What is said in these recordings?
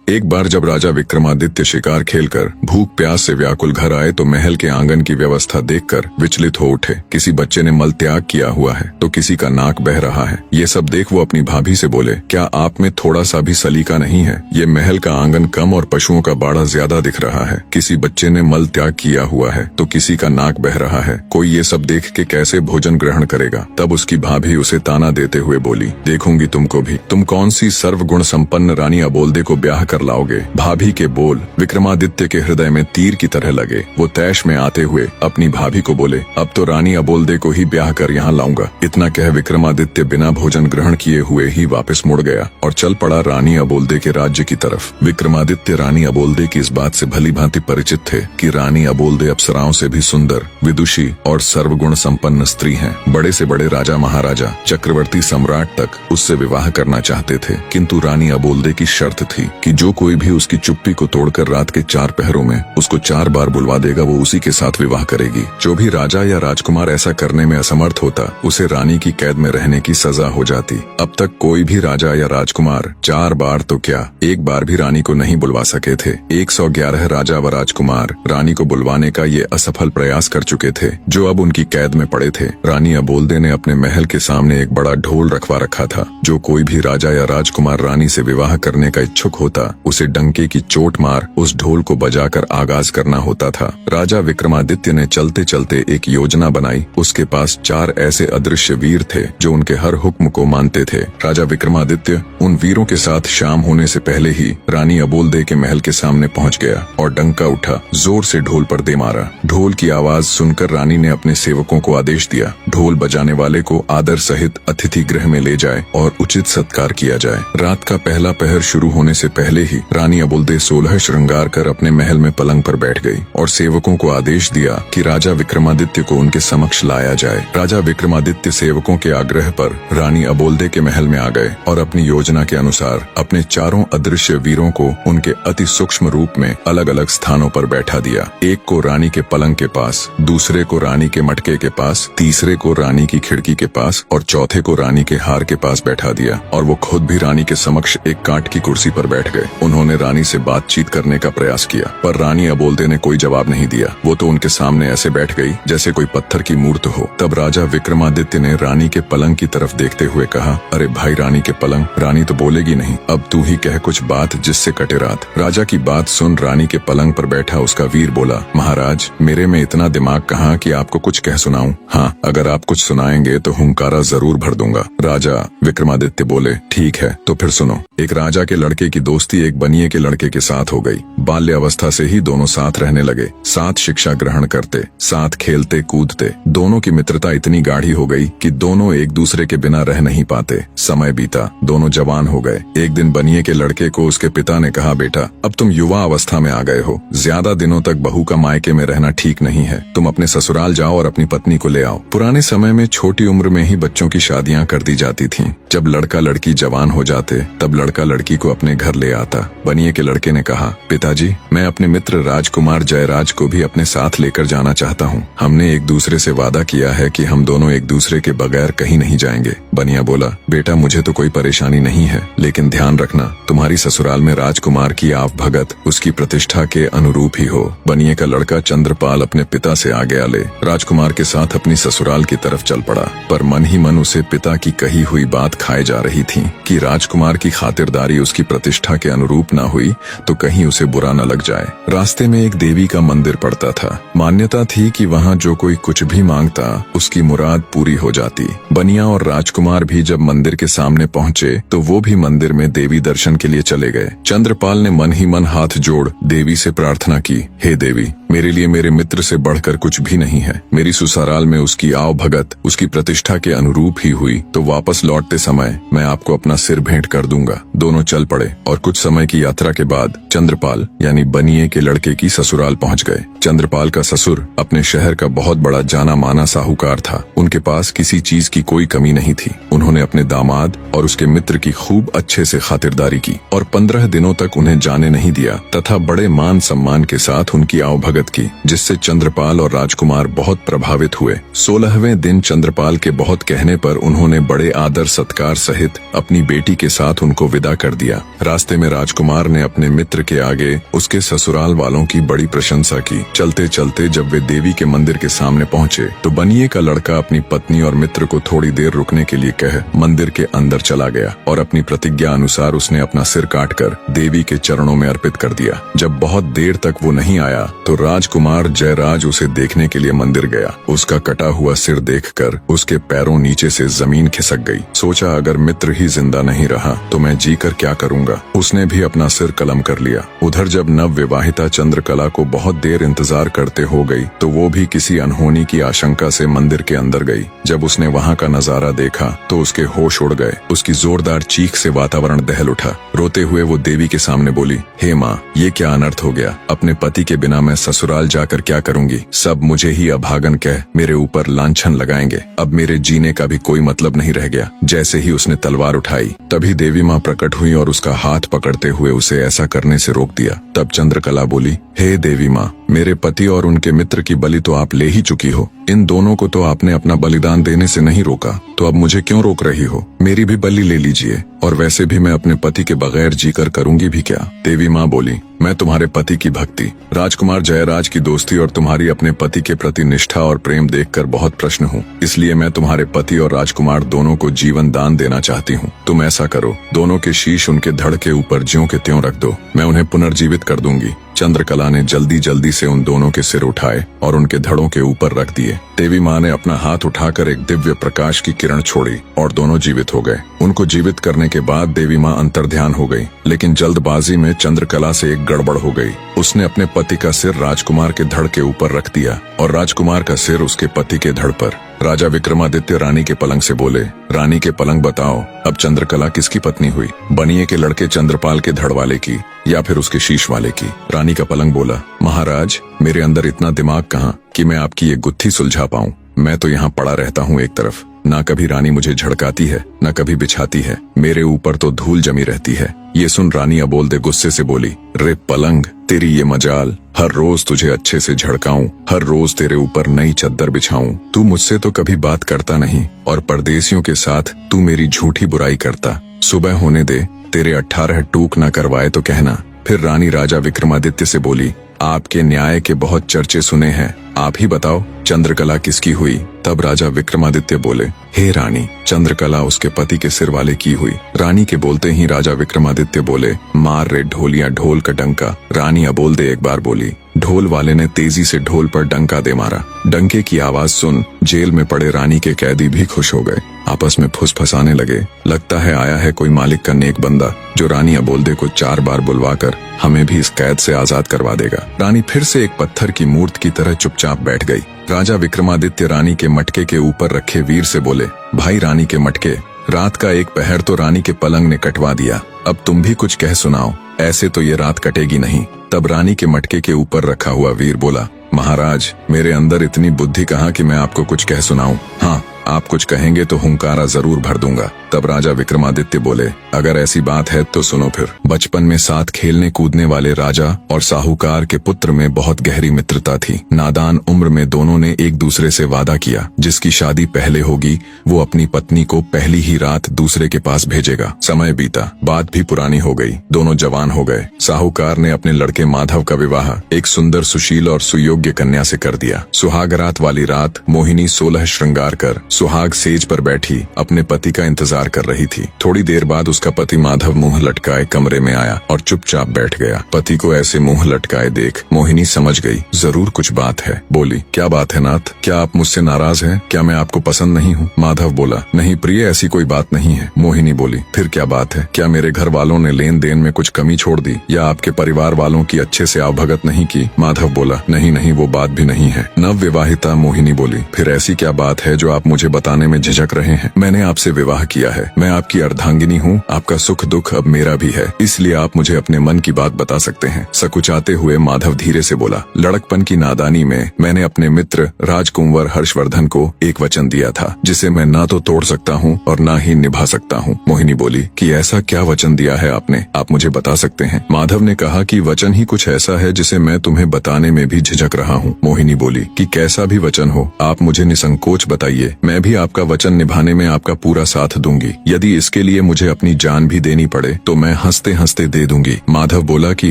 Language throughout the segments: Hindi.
एक बार जब राजा विक्रमादित्य शिकार खेलकर भूख प्यास से व्याकुल घर आए तो महल के आंगन की व्यवस्था देखकर विचलित हो उठे। किसी बच्चे ने मल त्याग किया हुआ है तो किसी का नाक बह रहा है। ये सब देख वो अपनी भाभी से बोले, क्या आप में थोड़ा सा भी सलीका नहीं है? ये महल का आंगन कम और पशुओं का बाड़ा ज्यादा दिख रहा है। किसी बच्चे ने मल त्याग किया हुआ है तो किसी का नाक बह रहा है। कोई ये सब देख के कैसे भोजन ग्रहण करेगा? तब उसकी भाभी उसे ताना देते हुए बोली, देखूंगी तुमको भी। तुम कौन सी सर्वगुण संपन्न रानी अबोल्दे को ब्याह कर लाओगे? भाभी के बोल विक्रमादित्य के हृदय में तीर की तरह लगे। वो तैश में आते हुए अपनी भाभी को बोले, अब तो रानी अबोल्दे को ही ब्याह कर यहाँ लाऊंगा। इतना कह विक्रमादित्य बिना भोजन ग्रहण किए हुए ही वापस मुड़ गया और चल पड़ा रानी अबोल्दे के राज्य की तरफ। विक्रमादित्य रानी अबोल्दे की इस बात से भली भांति परिचित थे कि रानी अबोल्दे अप्सराओं से भी सुंदर, विदुषी और सर्वगुण संपन्न स्त्री हैं। बड़े से बड़े राजा महाराजा, चक्रवर्ती सम्राट तक उससे विवाह करना चाहते थे, किंतु रानी अबोल्दे की शर्त थी कि जो कोई भी उसकी चुप्पी को तोड़कर रात के 4 पहरों में उसको 4 बार बुलवा देगा, वो उसी के साथ विवाह करेगी। जो भी राजा या राजकुमार ऐसा करने में असमर्थ होता, उसे रानी की कैद में रहने की सजा हो जाती। अब तक कोई भी राजा या राजकुमार 4 बार तो क्या, 1 बार भी रानी को नहीं बुलवा सके थे। 111 राजा व राजकुमार रानी को बुलवाने का ये असफल प्रयास कर चुके थे, जो अब उनकी कैद में पड़े थे। रानी अबोल्दे ने अपने महल के सामने एक बड़ा ढोल रखवा रखा था। जो कोई भी राजा या राजकुमार रानी से विवाह करने का इच्छुक होता, उसे डंके की चोट मार उस ढोल को बजाकर आगाज करना होता था। राजा विक्रमादित्य ने चलते चलते एक योजना बनाई। उसके पास 4 ऐसे अदृश्य वीर थे जो उनके हर हुक्म को मानते थे। राजा विक्रमादित्य उन वीरों के साथ शाम होने से पहले ही रानी अबोल्दे के महल के सामने पहुंच गया और डंका उठा, जोर से ढोल पर दे मारा। ढोल की आवाज सुनकर रानी ने अपने सेवकों को आदेश दिया, ढोल बजाने वाले को आदर सहित अतिथि गृह में ले जाए और उचित सत्कार किया जाए। रात का पहला पहर शुरू होने से पहले ही रानी अबोल्दे 16 श्रृंगार कर अपने महल में पलंग पर बैठ गई और सेवकों को आदेश दिया कि राजा विक्रमादित्य को उनके समक्ष लाया जाए। राजा विक्रमादित्य सेवकों के आग्रह पर रानी अबोल्दे के महल में आ गए और अपनी योजना के अनुसार अपने 4 अदृश्य वीरों को उनके अति सूक्ष्म रूप में अलग अलग स्थानों पर बैठा दिया। एक को रानी के पलंग के पास, दूसरे को रानी के मटके के पास, तीसरे को रानी की खिड़की के पास और चौथे को रानी के हार के पास बैठा दिया और वो खुद भी रानी के समक्ष एक काठ की कुर्सी पर बैठ गए। उन्होंने रानी से बातचीत करने का प्रयास किया, पर रानी अबोल्दे ने कोई जवाब नहीं दिया। वो तो उनके सामने ऐसे बैठ गई जैसे कोई पत्थर की मूर्त हो। तब राजा विक्रमादित्य ने रानी के पलंग की तरफ देखते हुए कहा, अरे भाई रानी के पलंग, रानी तो बोलेगी नहीं, अब तू ही कह कुछ बात जिससे कटे रात। राजा की बात सुन रानी के पलंग पर बैठा उसका वीर बोला, महाराज मेरे में इतना दिमाग कहाँ कि आपको कुछ कह सुनाऊं? हाँ, अगर आप कुछ सुनाएंगे तो हुंकारा जरूर भर दूंगा। राजा विक्रमादित्य बोले, ठीक है तो फिर सुनो। एक राजा के लड़के की दोस्ती एक बनिए के लड़के के साथ हो गई। बाल्यावस्था से ही दोनों साथ रहने लगे, साथ शिक्षा ग्रहण करते, साथ खेलते कूदते। दोनों की मित्रता इतनी गाढ़ी हो गई कि दोनों एक दूसरे के बिना रह नहीं पाते। समय बीता, दोनों जवान हो गए। एक दिन बनिए के लड़के को उसके पिता ने कहा, बेटा अब तुम युवा अवस्था में आ गए हो, ज्यादा दिनों तक बहू का मायके में रहना ठीक नहीं है। तुम अपने ससुराल जाओ और अपनी पत्नी को ले आओ। पुराने समय में छोटी उम्र में ही बच्चों की शादियां कर दी जाती थीं। जब लड़का लड़की जवान हो जाते तब लड़का लड़की को अपने घर ले आता। बनिए के लड़के ने कहा, पिताजी मैं अपने मित्र राजकुमार जयराज को भी अपने साथ लेकर जाना चाहता हूँ। हमने एक दूसरे से वादा किया है कि हम दोनों एक दूसरे के बगैर कहीं नहीं जाएंगे। बनिया बोला, बेटा मुझे तो कोई परेशानी नहीं है, लेकिन ध्यान रखना तुम्हारी ससुराल में राजकुमार की आप भगत उसकी प्रतिष्ठा के अनुरूप ही हो। बनिए का लड़का चंद्रपाल अपने पिता से आगे आले राजकुमार के साथ अपनी ससुराल की तरफ चल पड़ा, पर मन ही मन उसे पिता की कही हुई बात खाए जा रही थी कि राजकुमार की खातिरदारी उसकी प्रतिष्ठा के अनुरूप न हुई तो कहीं उसे बुरा न लग जाए। रास्ते में एक देवी का मंदिर पड़ता था। मान्यता थी कि वहाँ जो कोई कुछ भी मांगता उसकी मुराद पूरी हो जाती। बनिया और राजकुमार भी जब मंदिर के सामने पहुँचे तो वो भी मंदिर में देवी दर्शन के लिए चले गए। चंद्रपाल ने मन ही मन हाथ जोड़ देवी से प्रार्थना की, हे देवी मेरे लिए मेरे मित्र से बढ़कर कुछ भी नहीं है। मेरी ससुराल में उसकी आव भगत उसकी प्रतिष्ठा के अनुरूप ही हुई तो वापस लौटते समय मैं आपको अपना सिर भेंट कर दूंगा। दोनों चल पड़े और कुछ समय की यात्रा के बाद चंद्रपाल यानी बनिए के लड़के की ससुराल पहुंच गए। चंद्रपाल का ससुर अपने शहर का बहुत बड़ा जाना माना साहूकार था। उनके पास किसी चीज की कोई कमी नहीं थी। उन्होंने अपने दामाद और उसके मित्र की खूब अच्छे से खातिरदारी की और 15 दिनों तक उन्हें जाने नहीं दिया तथा बड़े मान सम्मान के साथ उनकी आवभगत आवभगत की, जिससे चंद्रपाल और राजकुमार बहुत प्रभावित हुए। 16वें दिन चंद्रपाल के बहुत कहने पर उन्होंने बड़े आदर सत्कार सहित अपनी बेटी के साथ उनको विदा कर दिया। रास्ते में राजकुमार ने अपने मित्र के आगे उसके ससुराल वालों की बड़ी प्रशंसा की। चलते चलते जब वे देवी के मंदिर के सामने पहुंचे तो बनिए का लड़का अपनी पत्नी और मित्र को थोड़ी देर रुकने के लिए कह मंदिर के अंदर चला गया और अपनी प्रतिज्ञा अनुसार उसने अपना सिर काटकर देवी के चरणों में अर्पित कर दिया। जब बहुत देर तक वो नहीं आया तो राजकुमार जयराज उसे देखने के लिए मंदिर गया। उसका कटा हुआ सिर देखकर उसके पैरों नीचे से जमीन खिसक गई। सोचा अगर मित्र ही जिंदा नहीं रहा तो मैं जीकर क्या करूंगा। उसने भी अपना सिर कलम कर लिया। उधर जब नव विवाहिता चंद्रकला को बहुत देर इंतजार करते हो गई तो वो भी किसी अनहोनी की आशंका से मंदिर के अंदर गई। जब उसने वहाँ का नजारा देखा तो उसके होश उड़ गए। उसकी जोरदार चीख से वातावरण दहल उठा। रोते हुए वो देवी के सामने बोली, हे माँ, ये क्या अनर्थ हो गया। अपने पति के बिना मैं ससुराल जाकर क्या करूंगी। सब मुझे ही अभागन कह मेरे ऊपर लांछन लगाएंगे। अब मेरे जीने का भी कोई मतलब नहीं रह गया। जैसे ही उसने तलवार उठाई तभी देवी माँ प्रकट हुई और उसका हाथ पकड़ते हुए उसे ऐसा करने से रोक दिया। तब चंद्रकला बोली, हे देवी माँ, मेरे पति और उनके मित्र की बलि तो आप ले ही चुकी हो। इन दोनों को तो आपने अपना बलिदान देने से नहीं रोका, तो अब मुझे क्यों रोक रही हो। मेरी भी बलि ले लीजिए। और वैसे भी मैं अपने पति के बगैर जीकर करूंगी भी क्या। देवी माँ बोली, मैं तुम्हारे पति की भक्ति, राजकुमार जयराज की दोस्ती और तुम्हारी अपने पति के प्रति निष्ठा और प्रेम देखकर बहुत प्रश्न हूँ। इसलिए मैं तुम्हारे पति और राजकुमार दोनों को जीवन दान देना चाहती हूँ। तुम ऐसा करो, दोनों के शीश उनके धड़ के ऊपर ज्यों के त्यों रख दो। मैं उन्हें पुनर्जीवित कर दूंगी। चंद्रकला ने जल्दी जल्दी से उन दोनों के सिर उठाए और उनके धड़ों के ऊपर रख दिए। देवी माँ ने अपना हाथ उठाकर एक दिव्य प्रकाश की किरण छोड़ी और दोनों जीवित हो गए। उनको जीवित करने के बाद देवी माँ अंतर्ध्यान हो गई, लेकिन जल्दबाजी में चंद्रकला से एक गड़बड़ हो गई। उसने अपने पति का सिर राजकुमार के धड़ के ऊपर रख दिया और राजकुमार का सिर उसके पति के धड़ पर। राजा विक्रमादित्य रानी के पलंग से बोले, रानी के पलंग बताओ, अब चंद्रकला किसकी पत्नी हुई। बनिए के लड़के चंद्रपाल के धड़ वाले की या फिर उसके शीश वाले की। रानी का पलंग बोला, महाराज, मेरे अंदर इतना दिमाग कहाँ कि मैं आपकी ये गुत्थी सुलझा पाऊं। मैं तो यहाँ पड़ा रहता हूँ एक तरफ। ना कभी रानी मुझे झड़काती है, ना कभी बिछाती है। मेरे ऊपर तो धूल जमी रहती है। ये सुन रानी अबोलदे गुस्से से बोली, रे पलंग, तेरी ये मजाल। हर रोज तुझे अच्छे से झड़काऊं, हर रोज तेरे ऊपर नई चद्दर बिछाऊं। तू मुझसे तो कभी बात करता नहीं और परदेसियों के साथ तू मेरी झूठी बुराई करता। सुबह होने दे, तेरे 18 टूक न करवाए तो कहना। फिर रानी राजा विक्रमादित्य से बोली, आपके न्याय के बहुत चर्चे सुने हैं, आप ही बताओ चंद्रकला किसकी हुई। तब राजा विक्रमादित्य बोले, हे रानी, चंद्रकला उसके पति के सिर वाले की हुई। रानी के बोलते ही राजा विक्रमादित्य बोले, मार रे ढोलिया ढोल का डंका। रानी अबोलदे एक बार बोली। ढोल वाले ने तेजी से ढोल पर डंका दे मारा। डंके की आवाज सुन जेल में पड़े रानी के कैदी भी खुश हो गए। आपस में फुसफुसाने लगे, लगता है आया है कोई मालिक का नेक बंदा जो रानी अबोलदे को 4 बार बुलवाकर हमें भी इस कैद से आजाद करवा देगा। रानी फिर से एक पत्थर की मूर्त की तरह चुपचाप बैठ गई। राजा विक्रमादित्य रानी के मटके के ऊपर रखे वीर से बोले, भाई रानी के मटके, रात का एक पहर तो रानी के पलंग ने कटवा दिया, अब तुम भी कुछ कह सुनाओ, ऐसे तो ये रात कटेगी नहीं। तब रानी के मटके के ऊपर रखा हुआ वीर बोला, महाराज, मेरे अंदर इतनी बुद्धि कहाँ कि मैं आपको कुछ कह सुनाऊं। हाँ, आप कुछ कहेंगे तो हुंकारा जरूर भर दूंगा। तब राजा विक्रमादित्य बोले, अगर ऐसी बात है तो सुनो फिर। बचपन में साथ खेलने कूदने वाले राजा और साहूकार के पुत्र में बहुत गहरी मित्रता थी। नादान उम्र में दोनों ने एक दूसरे से वादा किया, जिसकी शादी पहले होगी वो अपनी पत्नी को पहली ही रात दूसरे के पास भेजेगा। समय बीता, बात भी पुरानी हो गई, दोनों जवान हो गए। साहूकार ने अपने लड़के माधव का विवाह एक सुंदर, सुशील और सुयोग्य कन्या से कर दिया। सुहागरात वाली रात मोहिनी 16 श्रृंगार कर सुहाग सेज पर बैठी अपने पति का इंतजार कर रही थी। थोड़ी देर बाद उसका पति माधव मुंह लटकाए कमरे में आया और चुपचाप बैठ गया। पति को ऐसे मुंह लटकाए देख मोहिनी समझ गई जरूर कुछ बात है। बोली, क्या बात है नाथ, क्या आप मुझसे नाराज हैं? क्या मैं आपको पसंद नहीं हूँ? माधव बोला, नहीं प्रिय, ऐसी कोई बात नहीं है। मोहिनी बोली, फिर क्या बात है? क्या मेरे घर वालों ने लेन देन में कुछ कमी छोड़ दी या आपके परिवार वालों की अच्छे से आवभगत नहीं की? माधव बोला, नहीं नहीं, वो बात भी नहीं है। नव विवाहिता मोहिनी बोली, फिर ऐसी क्या बात है जो आप मुझे मुझे बताने में झिझक रहे हैं? मैंने आपसे विवाह किया है, मैं आपकी अर्धांगिनी हूँ, आपका सुख दुख अब मेरा भी है, इसलिए आप मुझे अपने मन की बात बता सकते हैं। सकुचाते हुए माधव धीरे से बोला, लड़कपन की नादानी में मैंने अपने मित्र राजकुंवर हर्षवर्धन को एक वचन दिया था जिसे मैं ना तो तोड़ सकता हूँ और ना ही निभा सकता हूँ। मोहिनी बोली कि ऐसा क्या वचन दिया है आपने, आप मुझे बता सकते हैं? माधव ने कहा कि वचन ही कुछ ऐसा है जिसे मैं तुम्हें बताने में भी झिझक रहा हूँ। मोहिनी बोली कि कैसा भी वचन हो आप मुझे निसंकोच बताइए, मैं भी आपका वचन निभाने में आपका पूरा साथ दूंगी। यदि इसके लिए मुझे अपनी जान भी देनी पड़े तो मैं हंसते हंसते दे दूंगी। माधव बोला कि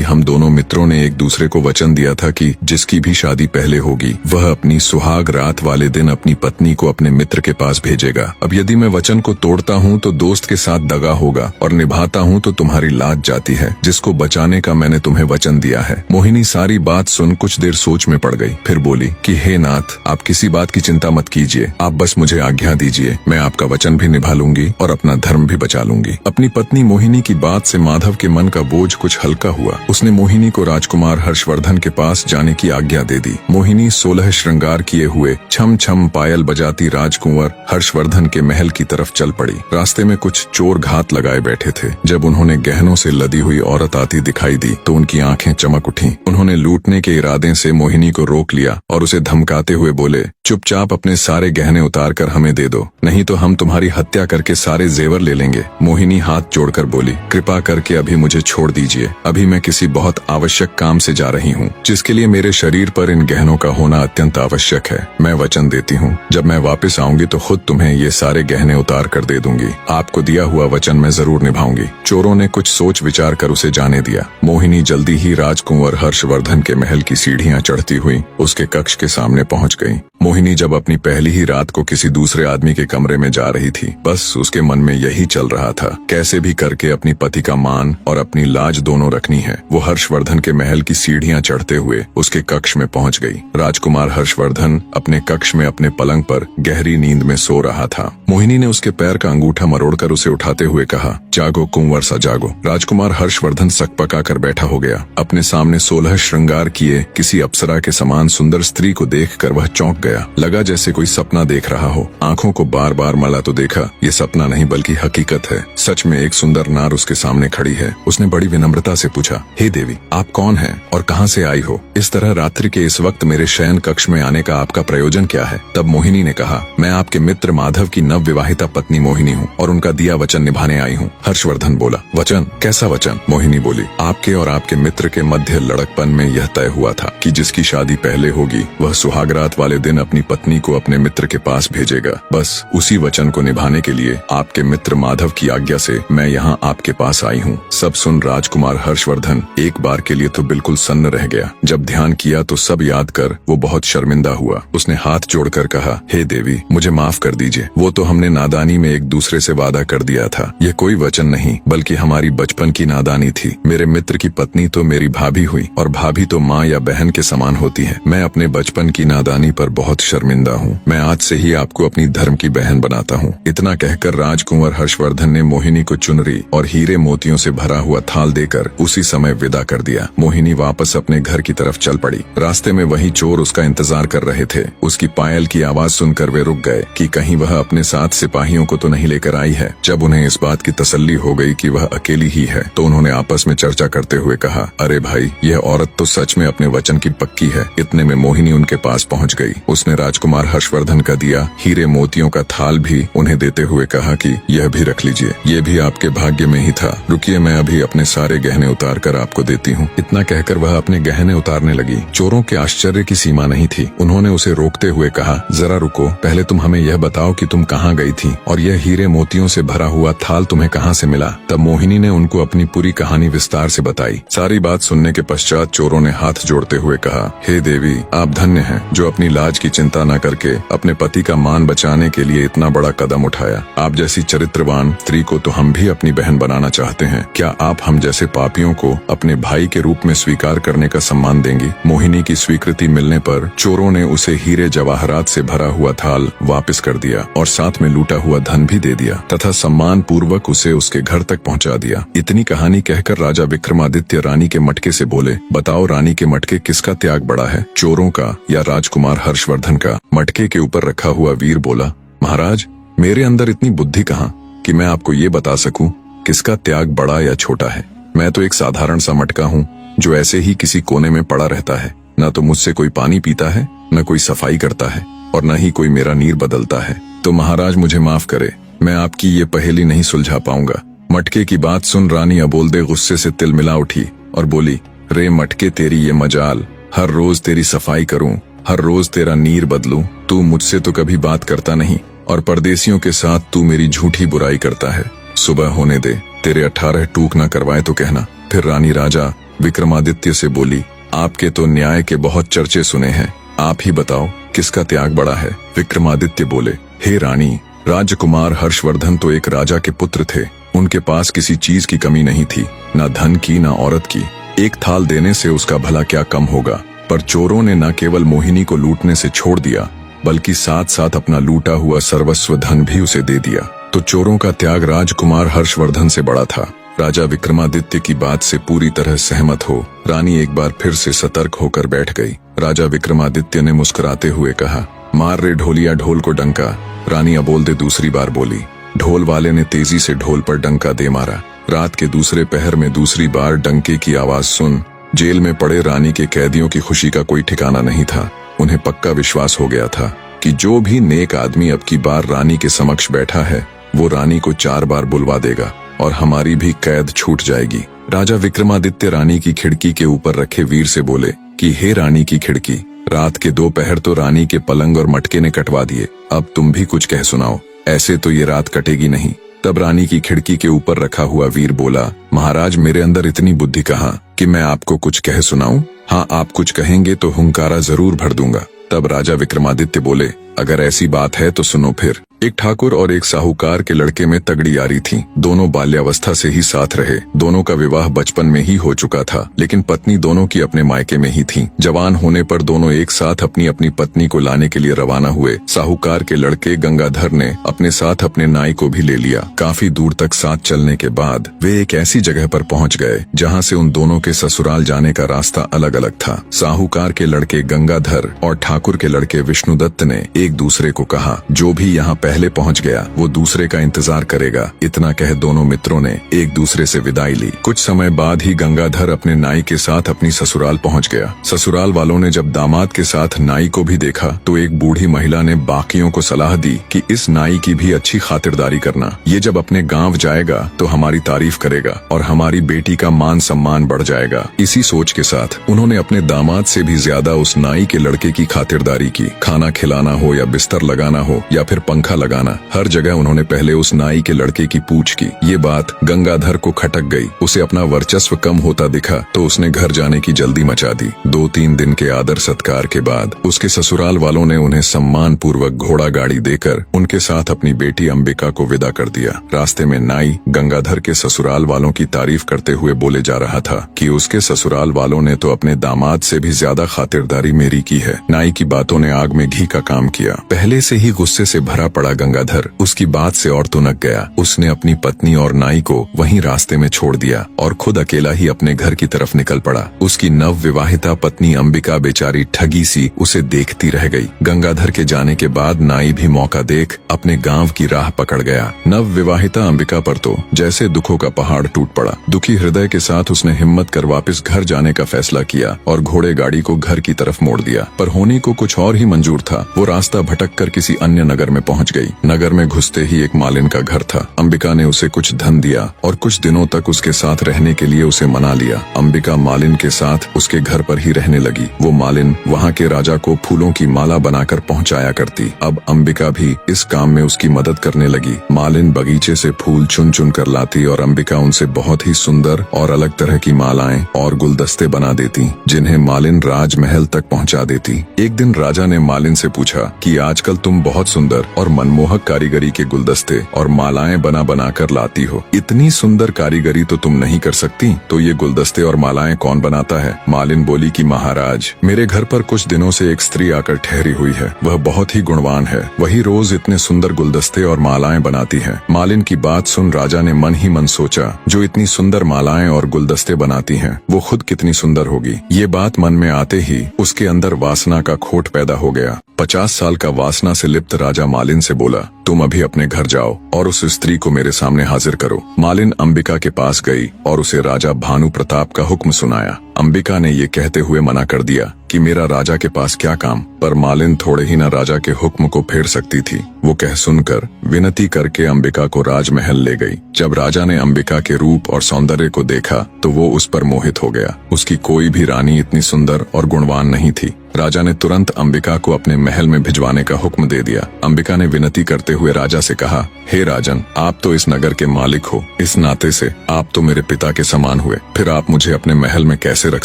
हम दोनों मित्रों ने एक दूसरे को वचन दिया था कि जिसकी भी शादी पहले होगी वह अपनी सुहाग रात वाले दिन अपनी पत्नी को अपने मित्र के पास भेजेगा। अब यदि मैं वचन को तोड़ता हूँ तो दोस्त के साथ दगा होगा और निभाता हूँ तो तुम्हारी लाज जाती है, जिसको बचाने का मैंने तुम्हें वचन दिया है। मोहिनी सारी बात सुन कुछ देर सोच में पड़ गई, फिर बोली कि हे नाथ, आप किसी बात की चिंता मत कीजिए, आप बस मुझे आज्ञा दीजिए, मैं आपका वचन भी निभा लूंगी और अपना धर्म भी बचा लूंगी। अपनी पत्नी मोहिनी की बात से माधव के मन का बोझ कुछ हल्का हुआ। उसने मोहिनी को राजकुमार हर्षवर्धन के पास जाने की आज्ञा दे दी। मोहिनी 16 श्रृंगार किए हुए छम छम पायल बजाती राजकुंवर हर्षवर्धन के महल की तरफ चल पड़ी। रास्ते में कुछ चोर घात लगाए बैठे थे। जब उन्होंने गहनों से लदी हुई औरत आती दिखाई दी तो उनकी आंखें चमक उठी। उन्होंने लूटने के इरादे से मोहिनी को रोक लिया और उसे धमकाते हुए बोले, चुपचाप अपने सारे गहने उतार कर हमें दे दो, नहीं तो हम तुम्हारी हत्या करके सारे जेवर ले लेंगे। मोहिनी हाथ जोड़कर बोली, कृपा करके अभी मुझे छोड़ दीजिए, अभी मैं किसी बहुत आवश्यक काम से जा रही हूँ जिसके लिए मेरे शरीर पर इन गहनों का होना अत्यंत आवश्यक है। मैं वचन देती हूँ जब मैं वापस आऊंगी तो खुद तुम्हें ये सारे गहने उतार कर दे दूंगी। आपको दिया हुआ वचन मैं जरूर निभाऊंगी। चोरों ने कुछ सोच विचार कर उसे जाने दिया। मोहिनी जल्दी ही राजकुंवर हर्षवर्धन के महल की सीढ़ियां चढ़ती हुई उसके कक्ष के सामने पहुंच गई। मोहिनी जब अपनी पहली ही रात को किसी दूसरे आदमी के कमरे में जा रही थी, बस उसके मन में यही चल रहा था, कैसे भी करके अपनी पति का मान और अपनी लाज दोनों रखनी है। वो हर्षवर्धन के महल की सीढ़ियां चढ़ते हुए उसके कक्ष में पहुंच गई। राजकुमार हर्षवर्धन अपने कक्ष में अपने पलंग पर गहरी नींद में सो रहा था। मोहिनी ने उसके पैर का अंगूठा मरोड़कर उसे उठाते हुए कहा, जागो कुंवर सा जागो। राजकुमार हर्षवर्धन सकपका कर बैठा हो गया। अपने सामने 16 श्रृंगार किए किसी अप्सरा के समान सुंदर स्त्री को देखकर वह चौंक गया। लगा जैसे कोई सपना देख रहा हो। आंखों को बार बार मला तो देखा, ये सपना नहीं बल्कि हकीकत है। सच में एक सुंदर नार उसके सामने खड़ी है। उसने बड़ी विनम्रता से पूछा, हे देवी, आप कौन हैं और कहां से आई हो? इस तरह रात्रि के इस वक्त मेरे शयन कक्ष में आने का आपका प्रयोजन क्या है? तब मोहिनी ने कहा, मैं आपके मित्र माधव की नव विवाहिता पत्नी मोहिनी हूँ और उनका दिया वचन निभाने आई हूँ। हर्षवर्धन बोला, वचन? कैसा वचन? मोहिनी बोली, आपके और आपके मित्र के मध्य लड़कपन में यह तय हुआ था कि जिसकी शादी पहले होगी वह सुहागरात वाले दिन अपनी पत्नी को अपने मित्र के पास भेजेगा। बस उसी वचन को निभाने के लिए आपके मित्र माधव की आज्ञा से मैं यहाँ आपके पास आई हूँ। सब सुन राजकुमार हर्षवर्धन एक बार के लिए तो बिल्कुल सन्न रह गया। जब ध्यान किया तो सब याद कर वो बहुत शर्मिंदा हुआ। उसने हाथ जोड़कर कहा, हे देवी, मुझे माफ कर दीजिए। वो तो हमने नादानी में एक दूसरे से वादा कर दिया था। यह कोई वचन नहीं बल्कि हमारी बचपन की नादानी थी। मेरे मित्र की पत्नी तो मेरी भाभी हुई और भाभी तो माँ या बहन के समान होती है। मैं अपने बचपन की नादानी पर बहुत शर्मिंदा हूँ। मैं आज से ही आपको अपनी धर्म की बहन बनाता हूँ। इतना कहकर राजकुंवर हर्षवर्धन ने मोहिनी को चुनरी और हीरे मोतियों से भरा हुआ थाल देकर उसी समय विदा कर दिया। मोहिनी वापस अपने घर की तरफ चल पड़ी। रास्ते में वही चोर उसका इंतजार कर रहे थे। उसकी पायल की आवाज सुनकर वे रुक गए कि कहीं वह अपने साथ सिपाहियों को तो नहीं लेकर आई है। जब उन्हें इस बात की तसल्ली हो गई कि वह अकेली ही है तो उन्होंने आपस में चर्चा करते हुए कहा, अरे भाई, यह औरत तो सच में अपने वचन की पक्की है। इतने में मोहिनी उनके पास पहुंच गई। उसने राजकुमार हर्षवर्धन का दिया हीरे मोतियों का थाल भी उन्हें देते हुए कहा कि यह भी रख लीजिए, ये भी आपके भाग्य में ही था। रुकिए, मैं अभी अपने सारे गहने उतार कर आपको देती हूँ। इतना कहकर वह अपने गहने उतारने लगी। चोरों के आश्चर्य की सीमा नहीं थी। उन्होंने उसे रोकते हुए कहा, जरा रुको, पहले तुम हमें यह बताओ कि तुम कहाँ गई थी और यह हीरे मोतियों से भरा हुआ थाल तुम्हें कहाँ से मिला? तब मोहिनी ने उनको अपनी पूरी कहानी विस्तार से बताई। सारी बात सुनने के पश्चात चोरों ने हाथ जोड़ते हुए कहा, हे देवी, आप धन्य हैं जो अपनी लाज की चिंता न करके अपने पति का मान बचाने के लिए इतना बड़ा कदम उठाया। आप जैसी चरित्रवान स्त्री को तो हम भी अपनी बहन बनाना चाहते हैं। क्या आप हम जैसे पापियों को अपने भाई के रूप में स्वीकार करने का सम्मान देंगी? मोहिनी की स्वीकृति मिलने पर चोरों ने उसे हीरे जवाहरात से भरा हुआ थाल वापस कर दिया और साथ में लूटा हुआ धन भी दे दिया तथा सम्मान पूर्वक उसे उसके घर तक पहुंचा दिया। इतनी कहानी कहकर राजा विक्रमादित्य रानी के मटके से बोले, बताओ रानी के मटके किसका त्याग बड़ा है, चोरों का या राजकुमार हर्षवर्धन का? मटके के ऊपर रखा हुआ वीर बोला, महाराज, मेरे अंदर इतनी बुद्धि कहाँ कि मैं आपको ये बता सकूं किसका त्याग बड़ा या छोटा है। मैं तो एक साधारण सा मटका हूँ जो ऐसे ही किसी कोने में पड़ा रहता है। न तो मुझसे कोई पानी पीता है, न कोई सफाई करता है, और न ही कोई मेरा नीर बदलता है। तो महाराज मुझे माफ करे, मैं आपकी ये पहेली नहीं सुलझा पाऊंगा। मटके की बात सुन रानी अबोलदे गुस्से से तिलमिला उठी और बोली, रे मटके, तेरी ये मजाल, हर रोज तेरी सफाई करूं, हर रोज तेरा नीर बदलूं। तू मुझसे तो कभी बात करता नहीं और परदेसियों के साथ तू मेरी झूठी बुराई करता है। सुबह होने दे, तेरे 18 टूक न करवाए तो कहना। फिर रानी राजा विक्रमादित्य से बोली, आपके तो न्याय के बहुत चर्चे सुने हैं, आप ही बताओ किसका त्याग बड़ा है। विक्रमादित्य बोले, हे रानी, राजकुमार हर्षवर्धन तो एक राजा के पुत्र थे। उनके पास किसी चीज की कमी नहीं थी, न धन की न औरत की। एक थाल देने से उसका भला क्या कम होगा। पर चोरों ने न केवल मोहिनी को लूटने से छोड़ दिया, बल्कि साथ साथ अपना लूटा हुआ सर्वस्व धन भी उसे दे दिया। तो चोरों का त्याग राजकुमार हर्षवर्धन से बड़ा था। राजा विक्रमादित्य की बात से पूरी तरह सहमत हो रानी एक बार फिर से सतर्क होकर बैठ गई। राजा विक्रमादित्य ने मुस्कुराते हुए कहा, मार रे ढोलिया ढोल को डंका। रानी अबोलदे दूसरी बार बोली। ढोल वाले ने तेजी से ढोल पर डंका दे मारा। रात के दूसरे पहर में दूसरी बार डंके की आवाज सुन जेल में पड़े रानी के कैदियों की खुशी का कोई ठिकाना नहीं था। उन्हें पक्का विश्वास हो गया था कि जो भी नेक आदमी अब की बार रानी के समक्ष बैठा है, वो रानी को 4 बार बुलवा देगा और हमारी भी कैद छूट जाएगी। राजा विक्रमादित्य रानी की खिड़की के ऊपर रखे वीर से बोले कि हे रानी की खिड़की, रात के 2 पहर तो रानी के पलंग और मटके ने कटवा दिए, अब तुम भी कुछ कह सुनाओ, ऐसे तो ये रात कटेगी नहीं। तब रानी की खिड़की के ऊपर रखा हुआ वीर बोला, महाराज, मेरे अंदर इतनी बुद्धि कहाँ कि मैं आपको कुछ कह सुनाऊं। हाँ, आप कुछ कहेंगे तो हुंकारा जरूर भर दूंगा। तब राजा विक्रमादित्य बोले, अगर ऐसी बात है तो सुनो फिर। एक ठाकुर और एक साहूकार के लड़के में तगड़ी यारी थी। दोनों बाल्यावस्था से ही साथ रहे। दोनों का विवाह बचपन में ही हो चुका था, लेकिन पत्नी दोनों की अपने मायके में ही थी। जवान होने पर दोनों एक साथ अपनी अपनी पत्नी को लाने के लिए रवाना हुए। साहूकार के लड़के गंगाधर ने अपने साथ अपने नाई को भी ले लिया। काफी दूर तक साथ चलने के बाद वे एक ऐसी जगह पर पहुंच गए जहां से उन दोनों के ससुराल जाने का रास्ता अलग अलग था। साहूकार के लड़के गंगाधर और ठाकुर के लड़के विष्णुदत्त ने एक दूसरे को कहा, जो भी यहाँ पहले पहुंच गया वो दूसरे का इंतजार करेगा। इतना कह दोनों मित्रों ने एक दूसरे से विदाई ली। कुछ समय बाद ही गंगाधर अपने नाई के साथ अपनी ससुराल पहुंच गया। ससुराल वालों ने जब दामाद के साथ नाई को भी देखा तो एक बूढ़ी महिला ने बाकियों को सलाह दी कि इस नाई की भी अच्छी खातिरदारी करना। ये जब अपने गांव जाएगा तो हमारी तारीफ करेगा और हमारी बेटी का मान सम्मान बढ़ जाएगा। इसी सोच के साथ उन्होंने अपने दामाद से भी ज्यादा उस नाई के लड़के की खातिरदारी की। खाना खिलाना हो या बिस्तर लगाना हो या फिर पंखा लगाना, हर जगह उन्होंने पहले उस नाई के लड़के की पूछ की। ये बात गंगाधर को खटक गई। उसे अपना वर्चस्व कम होता दिखा तो उसने घर जाने की जल्दी मचा दी। 2-3 दिन के आदर सत्कार के बाद उसके ससुराल वालों ने उन्हें सम्मान पूर्वक घोड़ा गाड़ी देकर उनके साथ अपनी बेटी अंबिका को विदा कर दिया। रास्ते में नाई गंगाधर के ससुराल वालों की तारीफ करते हुए बोले जा रहा था कि उसके ससुराल वालों ने तो अपने दामाद से भी ज्यादा खातिरदारी मेरी की है। नाई की बातों ने आग में घी का काम किया। पहले से ही गुस्से से भरा पड़ा गंगाधर उसकी बात से और तुनक गया। उसने अपनी पत्नी और नाई को वहीं रास्ते में छोड़ दिया और खुद अकेला ही अपने घर की तरफ निकल पड़ा। उसकी नव विवाहिता पत्नी अंबिका बेचारी ठगी सी उसे देखती रह गई। गंगाधर के जाने के बाद नाई भी मौका देख अपने गांव की राह पकड़ गया। नव विवाहिता अंबिका पर तो जैसे दुखों का पहाड़ टूट पड़ा। दुखी हृदय के साथ उसने हिम्मत कर वापस घर जाने का फैसला किया और घोड़े गाड़ी को घर की तरफ मोड़ दिया। पर होने को कुछ और ही मंजूर था। वो रास्ता भटक कर किसी अन्य नगर में पहुंच गई। नगर में घुसते ही एक मालिन का घर था। अंबिका ने उसे कुछ धन दिया और कुछ दिनों तक उसके साथ रहने के लिए उसे मना लिया। अंबिका मालिन के साथ उसके घर पर ही रहने लगी। वो मालिन वहाँ के राजा को फूलों की माला बनाकर पहुँचाया करती। अब अंबिका भी इस काम में उसकी मदद करने लगी। मालिन बगीचे से फूल चुन चुन कर लाती और अंबिका उनसे बहुत ही सुंदर और अलग तरह की मालाएं और गुलदस्ते बना देती, जिन्हें मालिन राजमहल तक पहुँचा देती। एक दिन राजा ने मालिन से पूछा कि आजकल तुम बहुत सुंदर और मनमोहक कारीगरी के गुलदस्ते और मालाएं बना बना कर लाती हो। इतनी सुंदर कारीगरी तो तुम नहीं कर सकती, तो ये गुलदस्ते और मालाएं कौन बनाता है? मालिन बोली कि महाराज, मेरे घर पर कुछ दिनों से एक स्त्री आकर ठहरी हुई है। वह बहुत ही गुणवान है। वही रोज इतने सुंदर गुलदस्ते और मालाएं बनाती है। मालिन की बात सुन राजा ने मन ही मन सोचा, जो इतनी सुंदर मालाएं और गुलदस्ते बनाती है वो खुद कितनी सुंदर होगी। ये बात मन में आते ही उसके अंदर वासना का खोट पैदा हो गया। 50 साल का वासना से लिप्त राजा मालिन से बोला, तुम अभी अपने घर जाओ और उस स्त्री को मेरे सामने हाजिर करो। मालिन अंबिका के पास गई और उसे राजा भानु प्रताप का हुक्म सुनाया। अंबिका ने ये कहते हुए मना कर दिया कि मेरा राजा के पास क्या काम, पर मालिन थोड़े ही न राजा के हुक्म को फेर सकती थी। वो कह सुनकर विनती करके अंबिका को राजमहल ले गई। जब राजा ने अंबिका के रूप और सौंदर्य को देखा तो वो उस पर मोहित हो गया। उसकी कोई भी रानी इतनी सुंदर और गुणवान नहीं थी। राजा ने तुरंत अंबिका को अपने महल में भिजवाने का हुक्म दे दिया। अंबिका ने विनती करते हुए राजा से कहा, हे राजन, आप तो इस नगर के मालिक हो, इस नाते से आप तो मेरे पिता के समान हुए, फिर आप मुझे अपने महल में कैसे रख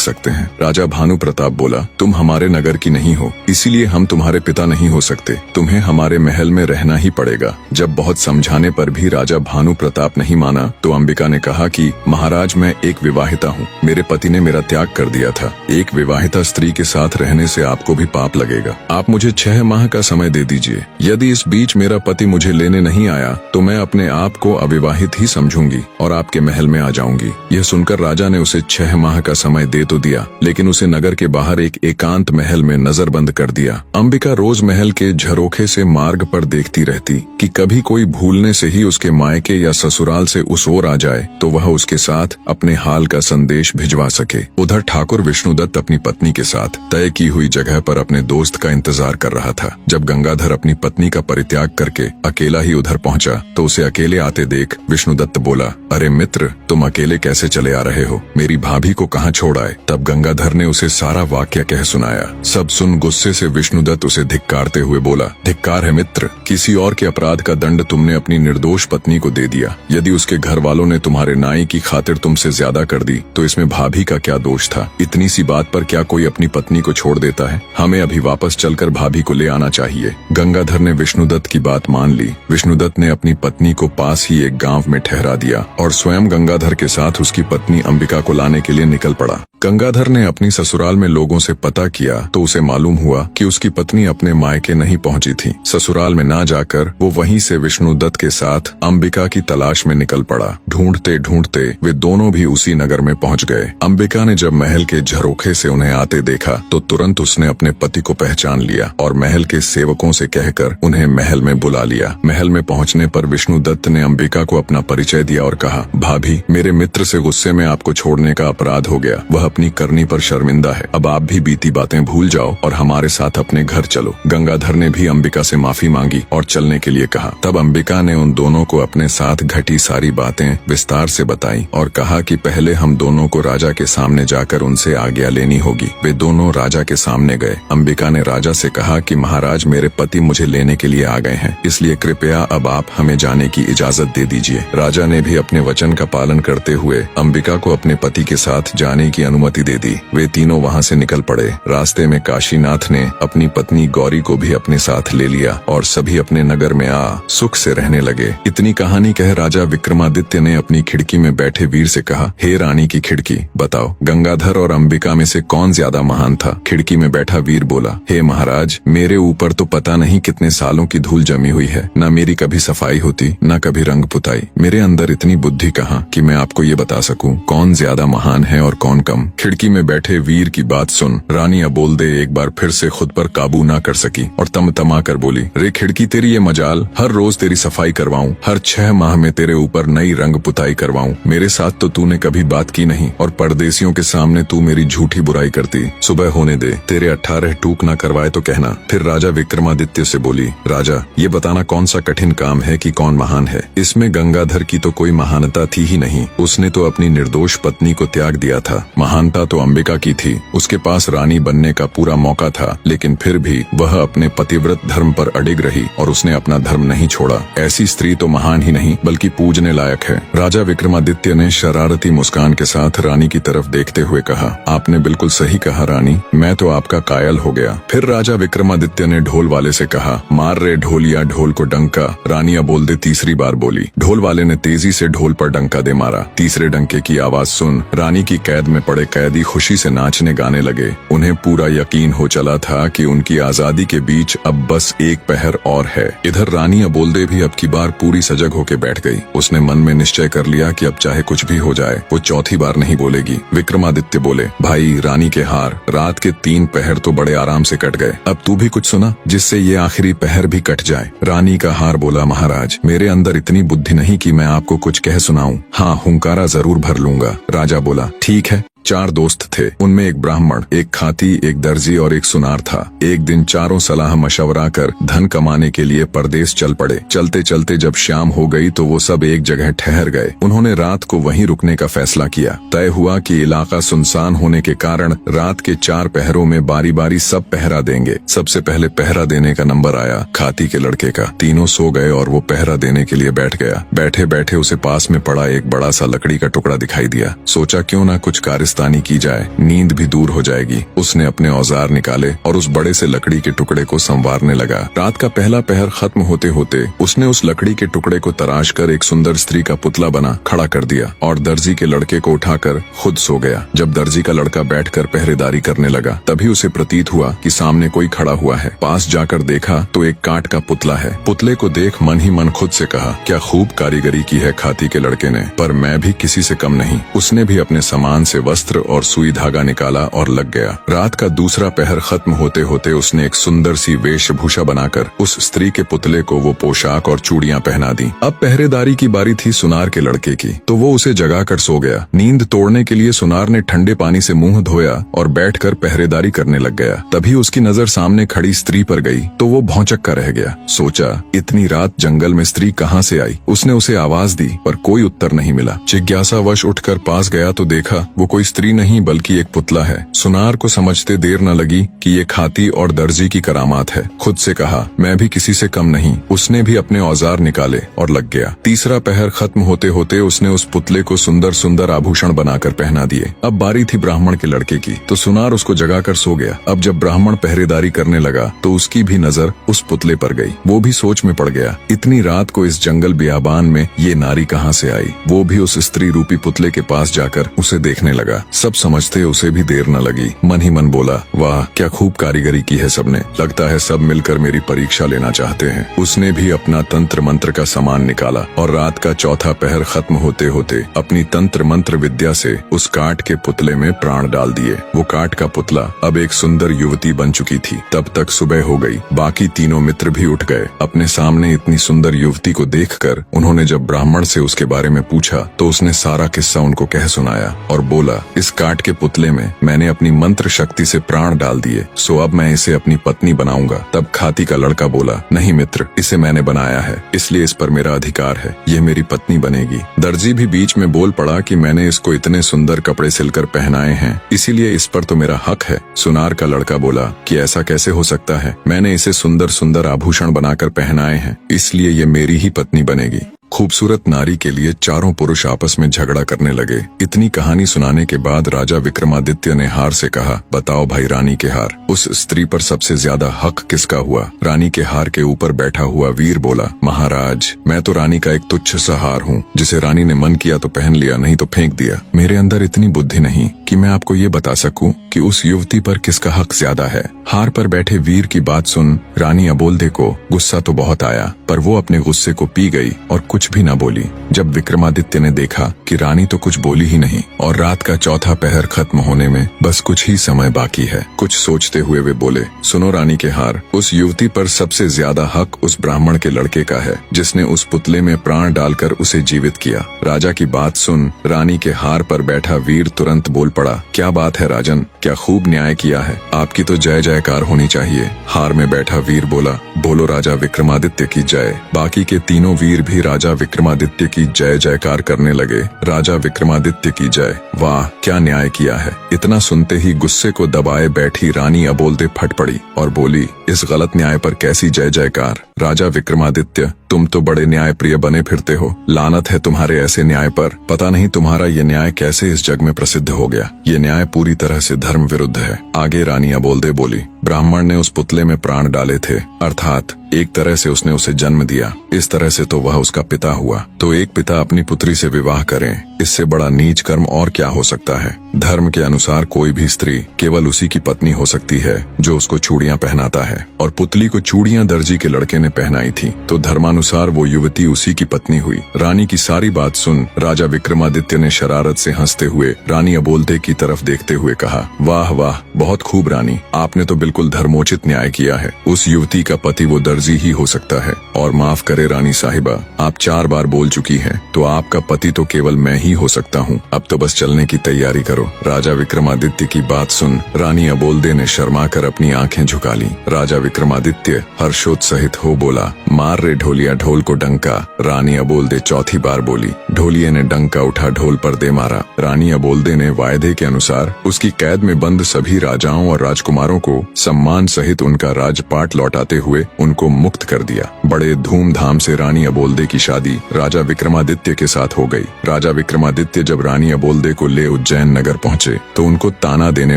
सकते हैं? राजा भानु प्रताप बोला, तुम हमारे नगर की नहीं हो, इसीलिए हम तुम्हारे पिता नहीं हो सकते। तुम्हें हमारे महल में रहना ही पड़ेगा। जब बहुत समझाने पर भी राजा भानु प्रताप नहीं माना तो अंबिका ने कहा कि महाराज, मैं एक विवाहिता हूँ, मेरे पति ने मेरा त्याग कर दिया था। एक विवाहिता स्त्री के साथ रहने से आपको भी पाप लगेगा। आप मुझे 6 माह का समय दे दीजिए। यदि इस बीच मेरा पति मुझे लेने नहीं आया तो मैं अपने आप को अविवाहित ही समझूंगी और आपके महल में आ जाऊंगी। यह सुनकर राजा ने उसे 6 माह का समय दे तो दिया, लेकिन उसे नगर के बाहर एक एकांत महल में नजरबंद कर दिया। अंबिका रोज महल के झरोखे से मार्ग पर देखती रहती कि कभी कोई भूलने से ही उसके मायके या ससुराल से उस ओर आ जाए तो वह उसके साथ अपने हाल का संदेश भिजवा सके। उधर ठाकुर विष्णुदत्त अपनी पत्नी के साथ तय की हुई जगह पर अपने दोस्त का इंतजार कर रहा था। जब गंगाधर अपनी पत्नी का परित्याग करके अकेला ही उधर पहुंचा तो उसे अकेले आते देख विष्णुदत्त बोला, अरे मित्र, तुम अकेले कैसे चले आ रहे हो? मेरी भाभी को कहाँ छोड़ आए? तब गंगाधर ने उसे सारा वाक्य कह सुनाया। सब सुन गुस्से से विष्णुदत्त उसे धिक्कारते हुए बोला, धिक्कार है मित्र, किसी और के अपराध का दंड तुमने अपनी निर्दोष पत्नी को दे दिया। यदि उसके घर वालों ने तुम्हारे नाई की खातिर तुमसे ज्यादा कर दी तो इसमें भाभी का क्या दोष था? इतनी सी बात पर क्या कोई अपनी पत्नी को छोड़ देता है? हमें अभी वापस चलकर भाभी को ले आना चाहिए। गंगाधर ने विष्णुदत्त की बात मान ली। विष्णुदत्त ने अपनी पत्नी को पास ही एक गांव में ठहरा दिया और स्वयं गंगाधर के साथ उसकी पत्नी अंबिका को लाने के लिए निकल पड़ा। गंगाधर ने अपनी ससुराल में लोगों से पता किया तो उसे मालूम हुआ कि उसकी पत्नी अपने मायके नहीं पहुंची थी। ससुराल में ना जाकर वो वहीं से विष्णुदत्त के साथ अंबिका की तलाश में निकल पड़ा। ढूंढते ढूंढते वे दोनों भी उसी नगर में पहुंच गए। अंबिका ने जब महल के झरोखे से उन्हें आते देखा तो तुरंत उसने अपने पति को पहचान लिया और महल के सेवकों से कहकर उन्हें महल में बुला लिया। महल में पहुंचने पर विष्णुदत्त ने अंबिका को अपना परिचय दिया और कहा, भाभी, मेरे मित्र से गुस्से में आपको छोड़ने का अपराध हो गया। वह अपनी करनी पर शर्मिंदा है। अब आप भी बीती बातें भूल जाओ और हमारे साथ अपने घर चलो। गंगाधर ने भी अंबिका से माफी मांगी और चलने के लिए कहा। तब अंबिका ने उन दोनों को अपने साथ घटी सारी बातें विस्तार से बताई और कहा कि पहले हम दोनों को राजा के सामने जाकर उनसे आज्ञा लेनी होगी। वे दोनों राजा के सामने गए। अंबिका ने राजा से कहा कि महाराज, मेरे पति मुझे लेने के लिए आ गए हैं, इसलिए कृपया अब आप हमें जाने की इजाजत दे दीजिए। राजा ने भी अपने वचन का पालन करते हुए अंबिका को अपने पति के साथ जाने की अनुमति दे दी। वे तीनों वहां से निकल पड़े। रास्ते में काशीनाथ ने अपनी पत्नी गौरी को भी अपने साथ ले लिया और सभी अपने नगर में आ सुख से रहने लगे। इतनी कहानी कह राजा विक्रमादित्य ने अपनी खिड़की में बैठे वीर से कहा, हे रानी की खिड़की, बताओ गंगाधर और अंबिका में से कौन ज्यादा महान था? खिड़की में बैठा वीर बोला, हे महाराज, मेरे ऊपर तो पता नहीं कितने सालों की धूल जमी हुई है। न मेरी कभी सफाई होती, न कभी रंग पुताई। मेरे अंदर इतनी बुद्धि कहाँ कि मैं आपको ये बता सकूं कौन ज्यादा महान है और कौन कम। खिड़की में बैठे वीर की बात सुन रानी अबोलदे एक बार फिर से खुद पर काबू ना कर सकी और तमा कर बोली, रे खिड़की, तेरी ये मजाल, हर रोज तेरी सफाई करवाऊं, हर 6 माह में तेरे ऊपर नई रंग पुताई करवाऊं। मेरे साथ तो तूने कभी बात की नहीं और परदेसियों के सामने तू मेरी झूठी बुराई करती। सुबह होने दे, तेरे 18 टूक ना करवाए तो कहना। फिर राजा विक्रमादित्य से बोली, राजा, ये बताना कौन सा कठिन काम है कि कौन महान है? इसमें गंगाधर की तो कोई महानता थी ही नहीं। उसने तो अपनी निर्दोष पत्नी को त्याग दिया था। महानता तो अंबिका की थी। उसके पास रानी बनने का पूरा मौका था, लेकिन फिर भी वह अपने पतिव्रत धर्म पर अडिग रही और उसने अपना धर्म नहीं छोड़ा। ऐसी स्त्री तो महान ही नहीं बल्कि पूजने लायक है। राजा विक्रमादित्य ने शरारती मुस्कान के साथ रानी की तरफ देखते हुए कहा, आपने बिल्कुल सही कहा रानी, मैं तो आपका कायल हो गया। फिर राजा विक्रमादित्य ने ढोल वाले से कहा, मार रे ढोलिया ढोल को डंका। रानी अबोलदे तीसरी बार बोली। ढोल वाले ने तेजी से ढोल पर डंका दे मारा। तीसरे डंके की आवाज सुन रानी की कैद में पड़े बड़े कैदी खुशी से नाचने गाने लगे। उन्हें पूरा यकीन हो चला था कि उनकी आजादी के बीच अब बस एक पहर और है। इधर रानी अबोल्दे भी अब की बार पूरी सजग होके बैठ गई। उसने मन में निश्चय कर लिया कि अब चाहे कुछ भी हो जाए वो चौथी बार नहीं बोलेगी। विक्रमादित्य बोले, भाई रानी के हार, रात के 3 पहर तो बड़े आराम से कट गए, अब तू भी कुछ सुना जिससे ये आखिरी पहर भी कट जाए। रानी का हार बोला, महाराज मेरे अंदर इतनी बुद्धि नहीं कि मैं आपको कुछ कह सुनाऊं। हाँ, हुंकारा जरूर भर लूंगा। राजा बोला, ठीक है। 4 दोस्त थे, उनमें एक ब्राह्मण, एक खाती, एक दर्जी और एक सुनार था। एक दिन चारों सलाह मशवरा कर धन कमाने के लिए परदेश चल पड़े। चलते चलते जब शाम हो गई तो वो सब एक जगह ठहर गए। उन्होंने रात को वहीं रुकने का फैसला किया। तय हुआ कि इलाका सुनसान होने के कारण रात के 4 पहरों में बारी बारी सब पहरा देंगे। सबसे पहले पहरा देने का नंबर आया खाती के लड़के का। तीनों सो गए और वो पहरा देने के लिए बैठ गया। बैठे बैठे उसे पास में पड़ा एक बड़ा सा लकड़ी का टुकड़ा दिखाई दिया। सोचा क्यों ना कुछ कारिस्तानी की जाए, नींद भी दूर हो जाएगी। उसने अपने औजार निकाले और उस बड़े से लकड़ी के टुकड़े को संवारने लगा। रात का पहला पहर खत्म होते होते उसने उस लकड़ी के टुकड़े को तराश कर एक सुंदर स्त्री का पुतला बना खड़ा कर दिया और दर्जी के लड़के को उठाकर खुद सो गया। जब दर्जी का लड़का बैठकर पहरेदारी करने लगा तभी उसे प्रतीत हुआ कि सामने कोई खड़ा हुआ है। पास जाकर देखा तो एक काठ का पुतला है। पुतले को देख मन ही मन खुद से कहा, क्या खूब कारीगरी की है खाती के लड़के ने, पर मैं भी किसी से कम नहीं। उसने भी अपने सामान से वस्त्र और सुई धागा निकाला और लग गया। रात का दूसरा पहर खत्म होते होते उसने एक सुंदर सी वेशभूषा बनाकर उस स्त्री के पुतले को वो पोशाक और चूड़ियां पहना दी। अब पहरेदारी की बारी थी सुनार के लड़के की, तो वो उसे जगाकर सो गया। नींद तोड़ने के लिए सुनार ने ठंडे पानी से मुंह धोया और बैठकर पहरेदारी करने लग गया। तभी उसकी नजर सामने खड़ी स्त्री पर गई तो वो भौंचक्का रह गया। सोचा, इतनी रात जंगल में स्त्री कहाँ से आई। उसने उसे आवाज दी पर कोई उत्तर नहीं मिला। जिज्ञासावश उठकर पास गया तो देखा वो कोई स्त्री नहीं बल्कि एक पुतला है। सुनार को समझते देर न लगी कि ये खाती और दर्जी की करामात है। खुद से कहा, मैं भी किसी से कम नहीं। उसने भी अपने औजार निकाले और लग गया। तीसरा पहर खत्म होते होते उसने उस पुतले को सुंदर सुंदर आभूषण बनाकर पहना दिए। अब बारी थी ब्राह्मण के लड़के की, तो सुनार उसको जगाकर सो गया। अब जब ब्राह्मण पहरेदारी करने लगा तो उसकी भी नजर उस पुतले पर गई। वो भी सोच में पड़ गया, इतनी रात को इस जंगल बियाबान में ये नारी कहाँ से आई। वो भी उस स्त्री रूपी पुतले के पास जाकर उसे देखने लगा। सब समझते उसे भी देर न लगी। मन ही मन बोला, वाह क्या खूब कारीगरी की है सबने, लगता है सब मिलकर मेरी परीक्षा लेना चाहते हैं। उसने भी अपना तंत्र मंत्र का सामान निकाला और रात का चौथा पहर खत्म होते होते अपनी तंत्र मंत्र विद्या से उस काठ के पुतले में प्राण डाल दिए। वो काठ का पुतला अब एक सुंदर युवती बन चुकी थी। तब तक सुबह हो गई। बाकी तीनों मित्र भी उठ गए। अपने सामने इतनी सुंदर युवती को देखकर उन्होंने जब ब्राह्मण से उसके बारे में पूछा तो उसने सारा किस्सा उनको कह सुनाया और बोला, इस काठ के पुतले में मैंने अपनी मंत्र शक्ति से प्राण डाल दिए, सो अब मैं इसे अपनी पत्नी बनाऊंगा। तब खाती का लड़का बोला, नहीं मित्र, इसे मैंने बनाया है इसलिए इस पर मेरा अधिकार है, ये मेरी पत्नी बनेगी। दर्जी भी बीच में बोल पड़ा कि मैंने इसको इतने सुंदर कपड़े सिलकर पहनाए हैं इसीलिए इस पर तो मेरा हक है। सुनार का लड़का बोला कि ऐसा कैसे हो सकता है, मैंने इसे सुंदर सुंदर आभूषण बनाकर पहनाए हैं इसलिए ये मेरी ही पत्नी बनेगी। खूबसूरत नारी के लिए चारों पुरुष आपस में झगड़ा करने लगे। इतनी कहानी सुनाने के बाद राजा विक्रमादित्य ने हार से कहा, बताओ भाई रानी के हार, उस स्त्री पर सबसे ज्यादा हक किसका हुआ। रानी के हार के ऊपर बैठा हुआ वीर बोला, महाराज मैं तो रानी का एक तुच्छ सा हार हूँ, जिसे रानी ने मन किया तो पहन लिया, नहीं तो फेंक दिया। मेरे अंदर इतनी बुद्धि नहीं कि मैं आपको ये बता सकूं कि उस युवती पर किसका हक ज्यादा है। हार पर बैठे वीर की बात सुन रानी अबोल्दे को गुस्सा तो बहुत आया, पर वो अपने गुस्से को पी गई और कुछ भी न बोली। जब विक्रमादित्य ने देखा कि रानी तो कुछ बोली ही नहीं और रात का चौथा पहर खत्म होने में बस कुछ ही समय बाकी है, कुछ सोचते हुए वे बोले, सुनो रानी के हार, उस युवती पर सबसे ज्यादा हक उस ब्राह्मण के लड़के का है जिसने उस पुतले में प्राण डालकर उसे जीवित किया। राजा की बात सुन रानी के हार पर बैठा वीर तुरंत बोल पड़ा, क्या बात है राजन, क्या खूब न्याय किया है, आपकी तो जय जयकार होनी चाहिए। हार में बैठा वीर बोला, बोलो राजा विक्रमादित्य की जय। बाकी के तीनों वीर भी राजा विक्रमादित्य की जय जयकार करने लगे। राजा विक्रमादित्य की जय, वाह क्या न्याय किया है। इतना सुनते ही गुस्से को दबाए बैठी रानी अबोल्दे फट पड़ी और बोली, इस गलत न्याय पर कैसी जय जयकार। राजा विक्रमादित्य, तुम तो बड़े न्याय प्रिय बने फिरते हो। लानत है तुम्हारे ऐसे न्याय पर। पता नहीं तुम्हारा ये न्याय कैसे इस जग में प्रसिद्ध हो गया। ये न्याय पूरी तरह से धर्म विरुद्ध है। आगे रानी अबोल्दे बोली, ब्राह्मण ने उस पुतले में प्राण डाले थे, अर्थात एक तरह से उसने उसे जन्म दिया। इस तरह से तो वह उसका पिता हुआ। तो एक पिता अपनी पुत्री से विवाह करें, इससे बड़ा नीच कर्म और क्या हो सकता है। धर्म के अनुसार कोई भी स्त्री केवल उसी की पत्नी हो सकती है जो उसको चूड़ियां पहनाता है, और पुतली को चूड़ियां दर्जी के लड़के ने पहनाई थी, तो धर्मानुसार वो युवती उसी की पत्नी हुई। रानी की सारी बात सुन राजा विक्रमादित्य ने शरारत से हंसते हुए रानी अबोल्दे की तरफ देखते हुए कहा, वाह वाह, बहुत खूब रानी, आपने तो बिल्कुल धर्मोचित न्याय किया है। उस युवती का पति वो दर्जी ही हो सकता है। और माफ करे रानी साहिबा, आप 4 बार बोल चुकी हैं, तो आपका पति तो केवल मैं ही हो सकता हूँ। अब तो बस चलने की तैयारी करो। राजा विक्रमादित्य की बात सुन रानी अबोल्दे ने शर्मा कर अपनी आंखें झुका ली। राजा विक्रमादित्य हर्षोत्साहित हो बोला, मार रे ढोलिया ढोल को डंका। रानी अबोल्दे चौथी बार बोली। ढोलिये ने डंका उठा ढोल पर दे मारा। रानी अबोल्दे ने वायदे के अनुसार उसकी कैद में बंद सभी राजाओं और राजकुमारों को सम्मान सहित उनका राजपाट लौटाते हुए उनको मुक्त कर दिया। बड़े धूमधाम से रानी अबोल्दे की शादी राजा विक्रमादित्य के साथ हो गई। राजा विक्रमादित्य जब रानी अबोल्दे को ले उज्जैन नगर पहुँचे तो उनको ताना देने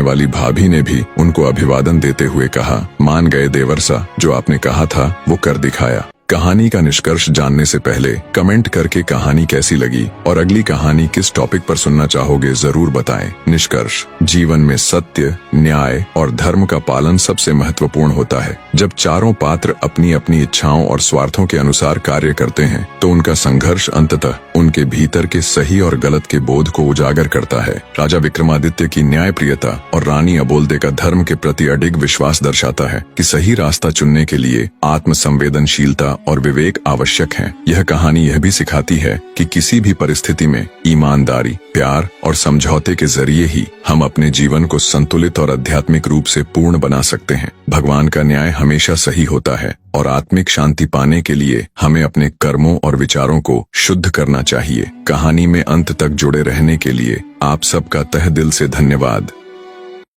वाली भाभी ने भी उनको अभिवादन देते हुए कहा, मान गए देवर्षा, जो आपने कहा था वो कर दिखाया। कहानी का निष्कर्ष जानने से पहले कमेंट करके कहानी कैसी लगी और अगली कहानी किस टॉपिक पर सुनना चाहोगे जरूर बताएं। निष्कर्ष, जीवन में सत्य, न्याय और धर्म का पालन सबसे महत्वपूर्ण होता है। जब चारों पात्र अपनी अपनी इच्छाओं और स्वार्थों के अनुसार कार्य करते हैं तो उनका संघर्ष अंततः उनके भीतर के सही और गलत के बोध को उजागर करता है। राजा विक्रमादित्य की न्यायप्रियता और रानी अबोल्दे का धर्म के प्रति अडिग विश्वास दर्शाता है कि सही रास्ता चुनने के लिए आत्मसंवेदनशीलता और विवेक आवश्यक है। यह कहानी यह भी सिखाती है कि किसी भी परिस्थिति में ईमानदारी, प्यार और समझौते के जरिए ही हम अपने जीवन को संतुलित और आध्यात्मिक रूप से पूर्ण बना सकते हैं। भगवान का न्याय हमेशा सही होता है और आत्मिक शांति पाने के लिए हमें अपने कर्मों और विचारों को शुद्ध करना चाहिए। कहानी में अंत तक जुड़े रहने के लिए आप सबका तहे दिल से धन्यवाद।